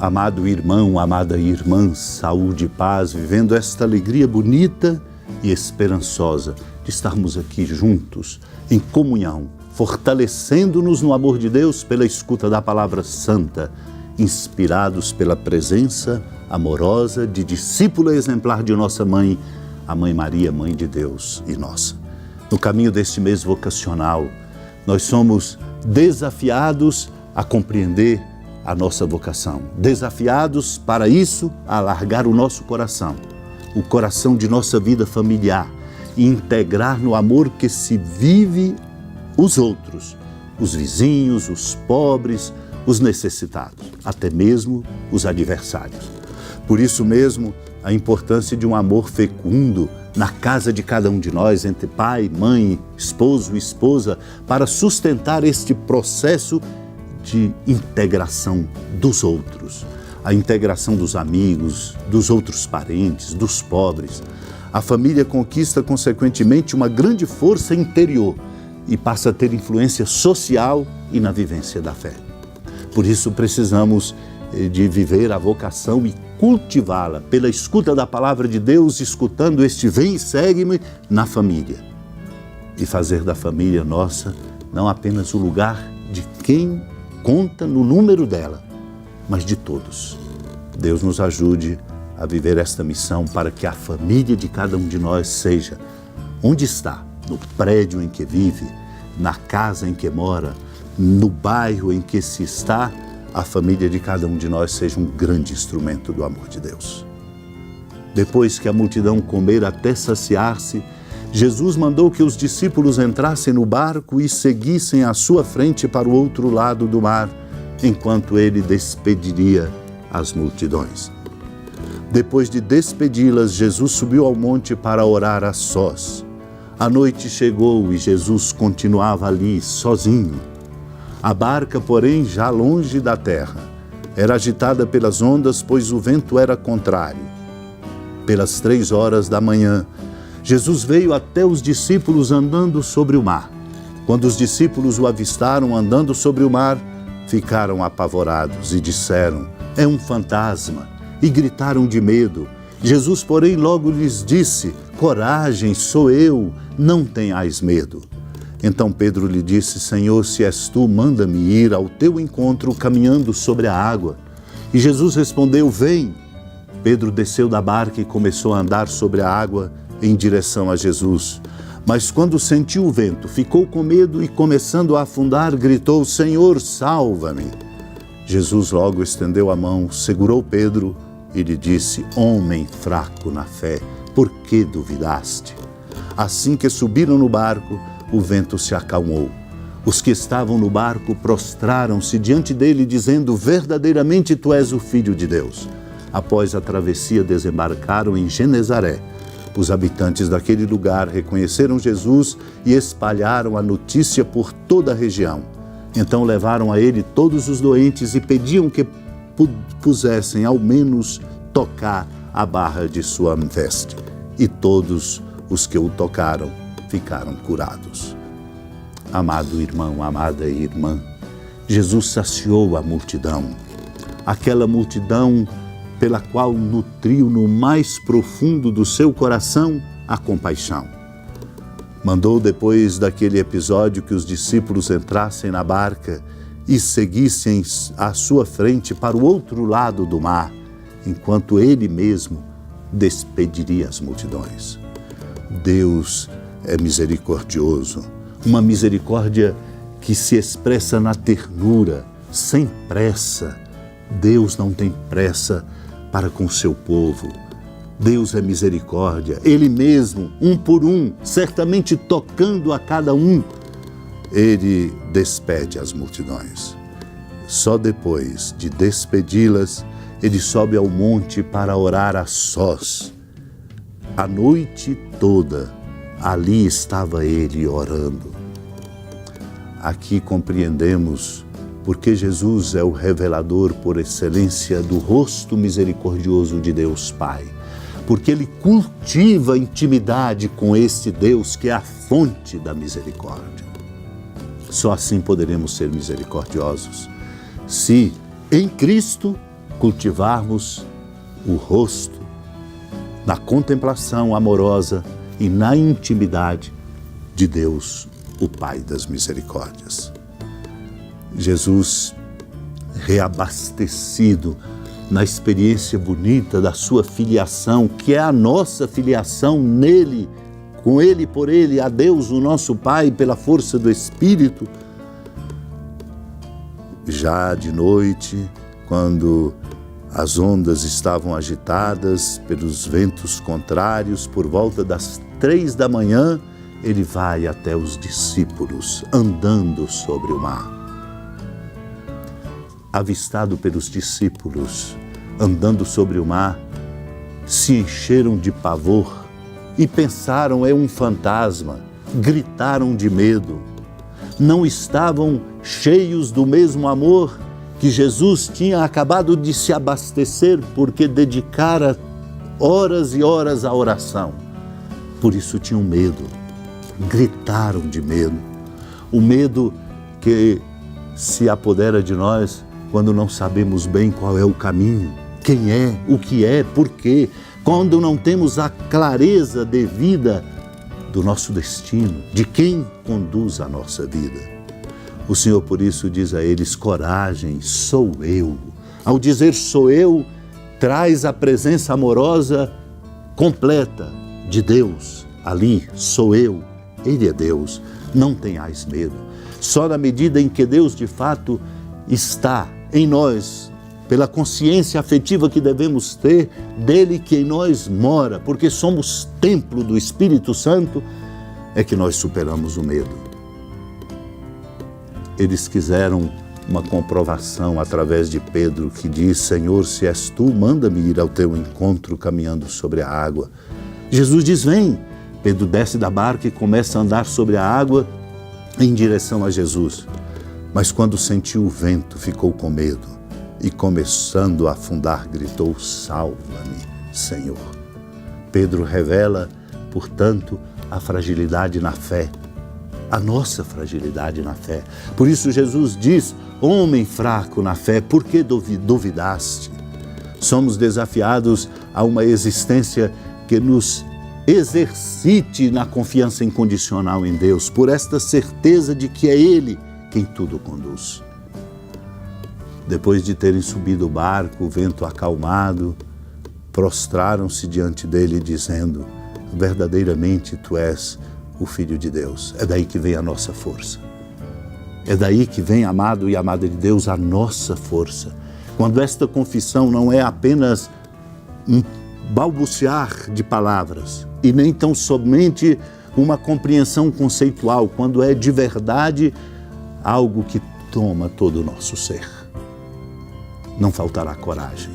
Amado irmão, amada irmã, saúde e paz, vivendo esta alegria bonita e esperançosa de estarmos aqui juntos, em comunhão, fortalecendo-nos no amor de Deus pela escuta da palavra santa, inspirados pela presença amorosa de discípula exemplar de nossa mãe, a Mãe Maria, Mãe de Deus e nossa. No caminho deste mês vocacional, nós somos desafiados a compreender a nossa vocação, desafiados para isso a alargar o nosso coração, o coração de nossa vida familiar e integrar no amor que se vive os outros, os vizinhos, os pobres, os necessitados, até mesmo os adversários. Por isso mesmo, a importância de um amor fecundo na casa de cada um de nós, entre pai, mãe, esposo e esposa, para sustentar este processo de integração dos outros, a integração dos amigos, dos outros parentes, dos pobres. A família conquista, consequentemente, uma grande força interior e passa a ter influência social e na vivência da fé. Por isso precisamos de viver a vocação e cultivá-la pela escuta da palavra de Deus, escutando este vem e segue-me na família. E fazer da família nossa não apenas o lugar de quem conta no número dela, mas de todos. Deus nos ajude a viver esta missão para que a família de cada um de nós seja onde está, no prédio em que vive, na casa em que mora, no bairro em que se está, a família de cada um de nós seja um grande instrumento do amor de Deus. Depois que a multidão comer até saciar-se, Jesus mandou que os discípulos entrassem no barco e seguissem à sua frente para o outro lado do mar, enquanto ele despediria as multidões. Depois de despedi-las, Jesus subiu ao monte para orar a sós. A noite chegou e Jesus continuava ali, sozinho. A barca, porém, já longe da terra, era agitada pelas ondas, pois o vento era contrário. Pelas 3 horas da manhã, Jesus veio até os discípulos andando sobre o mar. Quando os discípulos o avistaram andando sobre o mar, ficaram apavorados e disseram: é um fantasma, e gritaram de medo. Jesus, porém, logo lhes disse: coragem, sou eu, não tenhais medo. Então Pedro lhe disse: Senhor, se és tu, manda-me ir ao teu encontro caminhando sobre a água. E Jesus respondeu: vem. Pedro desceu da barca e começou a andar sobre a água em direção a Jesus. Mas quando sentiu o vento, ficou com medo e, começando a afundar, gritou: Senhor, salva-me. Jesus logo estendeu a mão, segurou Pedro e lhe disse: homem fraco na fé, por que duvidaste? Assim que subiram no barco, o vento se acalmou. Os que estavam no barco prostraram-se diante dele, dizendo: verdadeiramente tu és o Filho de Deus. Após a travessia, desembarcaram em Genezaré. Os habitantes daquele lugar reconheceram Jesus e espalharam a notícia por toda a região. Então levaram a ele todos os doentes e pediam que pusessem ao menos tocar a barra de sua veste. E todos os que o tocaram ficaram curados. Amado irmão, amada irmã, Jesus saciou a multidão. Aquela multidão pela qual nutriu no mais profundo do seu coração a compaixão. Mandou, depois daquele episódio, que os discípulos entrassem na barca e seguissem à sua frente para o outro lado do mar, enquanto ele mesmo despediria as multidões. Deus é misericordioso, uma misericórdia que se expressa na ternura, sem pressa. Deus não tem pressa para com o seu povo. Deus é misericórdia, Ele mesmo, um por um, certamente tocando a cada um, Ele despede as multidões. Só depois de despedi-las, Ele sobe ao monte para orar a sós. A noite toda, ali estava Ele orando. Aqui compreendemos porque Jesus é o revelador por excelência do rosto misericordioso de Deus Pai. Porque Ele cultiva intimidade com este Deus que é a fonte da misericórdia. Só assim poderemos ser misericordiosos. Se em Cristo cultivarmos o rosto na contemplação amorosa e na intimidade de Deus, o Pai das misericórdias. Jesus, reabastecido na experiência bonita da sua filiação, que é a nossa filiação nele, com ele, por ele, a Deus, o nosso Pai, pela força do Espírito. Já de noite, quando as ondas estavam agitadas pelos ventos contrários, por volta das 3 da manhã, ele vai até os discípulos, andando sobre o mar. Avistado pelos discípulos, andando sobre o mar, se encheram de pavor e pensaram: é um fantasma, gritaram de medo. Não estavam cheios do mesmo amor que Jesus tinha acabado de se abastecer, porque dedicara horas e horas à oração. Por isso tinham medo, gritaram de medo. O medo que se apodera de nós quando não sabemos bem qual é o caminho, quem é, o que é, por quê, quando não temos a clareza devida do nosso destino, de quem conduz a nossa vida. O Senhor, por isso, diz a eles: coragem, sou eu. Ao dizer sou eu, traz a presença amorosa completa de Deus. Ali, sou eu, Ele é Deus, não tenhais medo. Só na medida em que Deus, de fato, está em nós, pela consciência afetiva que devemos ter dele que em nós mora, porque somos templo do Espírito Santo, é que nós superamos o medo. Eles quiseram uma comprovação através de Pedro, que diz: Senhor, se és tu, manda-me ir ao teu encontro caminhando sobre a água. Jesus diz: vem. Pedro desce da barca e começa a andar sobre a água em direção a Jesus. Mas quando sentiu o vento, ficou com medo e, começando a afundar, gritou: salva-me, Senhor. Pedro revela, portanto, a fragilidade na fé, a nossa fragilidade na fé. Por isso Jesus diz: homem fraco na fé, por que duvidaste? Somos desafiados a uma existência que nos exercite na confiança incondicional em Deus, por esta certeza de que é Ele quem tudo conduz. Depois de terem subido o barco, o vento acalmado, prostraram-se diante dele, dizendo: verdadeiramente tu és o Filho de Deus. É daí que vem a nossa força. É daí que vem, amado e amada de Deus, a nossa força. Quando esta confissão não é apenas um balbuciar de palavras, e nem tão somente uma compreensão conceitual, quando é de verdade algo que toma todo o nosso ser. Não faltará coragem.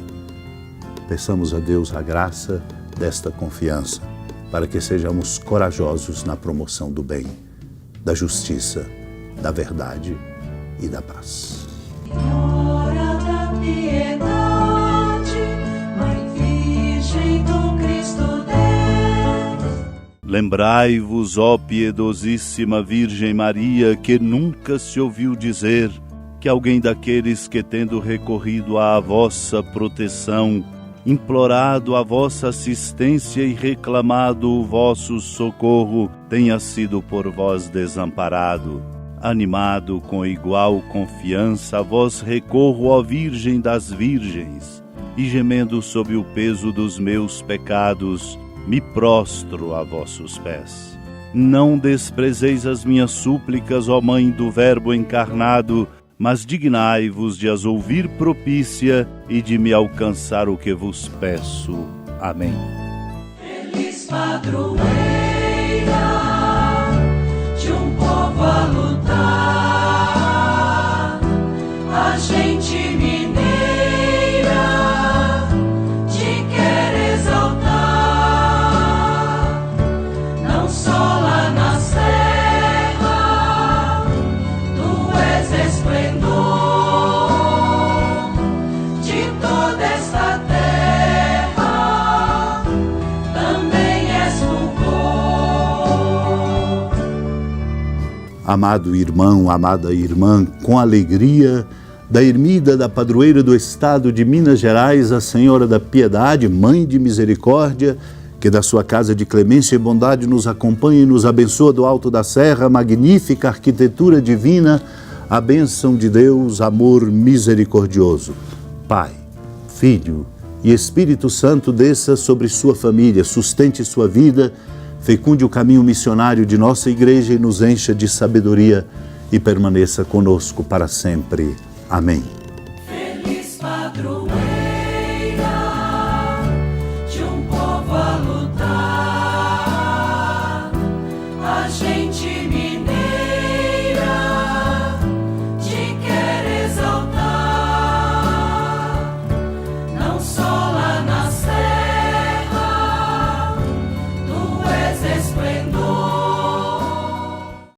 Peçamos a Deus a graça desta confiança, para que sejamos corajosos na promoção do bem, da justiça, da verdade e da paz. Senhora da piedade, Mãe Virgem do Cristo Deus. Lembrai-vos, ó piedosíssima Virgem Maria, que nunca se ouviu dizer que alguém daqueles que, tendo recorrido à vossa proteção, implorado a vossa assistência e reclamado o vosso socorro, tenha sido por vós desamparado. Animado com igual confiança, a vós recorro, ó Virgem das Virgens, e gemendo sob o peso dos meus pecados, me prostro a vossos pés. Não desprezeis as minhas súplicas, ó Mãe do Verbo encarnado, mas dignai-vos de as ouvir propícia e de me alcançar o que vos peço. Amém. Feliz padroeira de um povo a lutar, a gente mineira te quer exaltar, não só lá na serra, tu és esplendor de toda esta terra, também és fulgor. Amado irmão, amada irmã, com alegria da ermida da padroeira do estado de Minas Gerais, a Senhora da Piedade, Mãe de Misericórdia, que da sua casa de clemência e bondade nos acompanha e nos abençoa do alto da serra, magnífica arquitetura divina, a bênção de Deus, amor misericordioso. Pai, Filho e Espírito Santo desça sobre sua família, sustente sua vida, fecunde o caminho missionário de nossa igreja e nos encha de sabedoria e permaneça conosco para sempre. Amém. Feliz padroeiro.